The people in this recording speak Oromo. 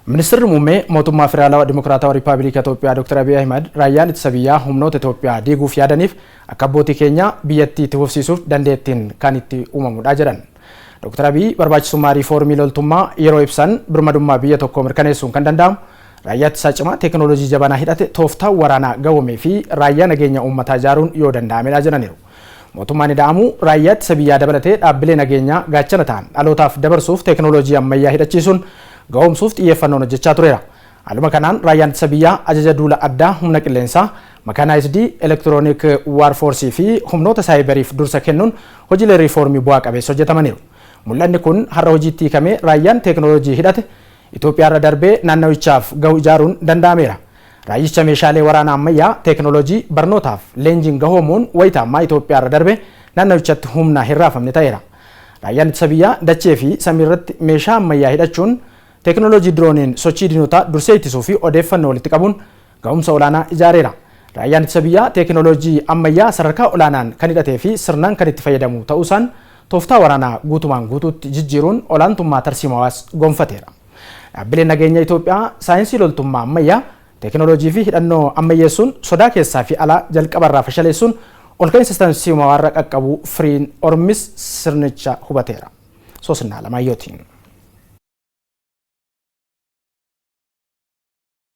Ministeerri muummee mootummaa federaalawaa Dimokiraatawaa Riippaabilika Itoophiyaa Dr. Abiy Ahmed raayyaan ittisa biyyaa humnoota Itoophiyaa diiguuf yaadaniif akka abbootii keenya biyyattii itti fufsiisuuf dandeettiin kan itti uumamudha jedhan. Dr. Abiy barbaachisummaa riifoormii loltummaa yeroo ibsan birmadummaa biyya tokkoo mirkaneessuun kan danda'amu raayyaa ittisaa cimaa teekinooloojii jabanaa hidhate tooftaa waraanaa ga'oomee fi raayyaa nageenya uummataa ijaaruun yoo danda'amedha jedhaniiru. Mootummaan ida'amu raayyaa ittisa biyyaa dabalatee dhaabbilee nageenyaa gaachana ta'an dhalootaaf dabarsuuf teekinooloojii ammayyaa hidhachiisuun ga'oomsuuf xiyyeeffannoon hojjechaa tureera. Haaluma kanaan raayyaan ittisa biyyaa ajaja duula addaa humna qilleensaa makaanaayizidii elektiroonik waarfoorsii fi humnoota saayibariif dursa kennuun hojiilee riifoormii bu'aa qabeessa hojjetamaniiru. Mul'anni kun har'a hojiitti hiikamee raayyaan teekinooloojii hidhate Itoophiyaa irra darbee naannawichaaf ga'u ijaaruun danda'ameera. Raayyicha meeshaalee waraanaa ammayyaa teekinooloojii barnootaaf leenjiin gahoomuun wayita ammaa Itoophiyaa irra darbee naannawichatti humna hin raafamne ta'eera. Raayyaan ittisa biyyaa dachee fi samii irratti meeshaa ammayyaa hidhachuun teekinooloojii dirooniin sochii diinotaa dursee ittisuu fi odeeffannoo walitti qabuun ga'umsa olaanaa ijaareera. Raayyaan ittisa biyyaa teekinooloojii ammayyaa sadarkaa olaanaan kan hidhatee fi sirnaan kan itti fayyadamu ta'uusaan tooftaa waraanaa guutumaan guutuutti jijjiiruun olaantummaa tarsiimawaas gonfateera. Dhaabbileen nageenya Itoophiyaa saayinsii loltummaa ammayyaa teekinooloojii fi hidhannoo ammayyeessuun sodaa keessaa fi alaa jalqabarraa fashaleessuun ol ka'iinsa tarsiimawaarra qaqqabu firiin ormis sirnicha hubateera. Soosnaa Lamaayyootiin.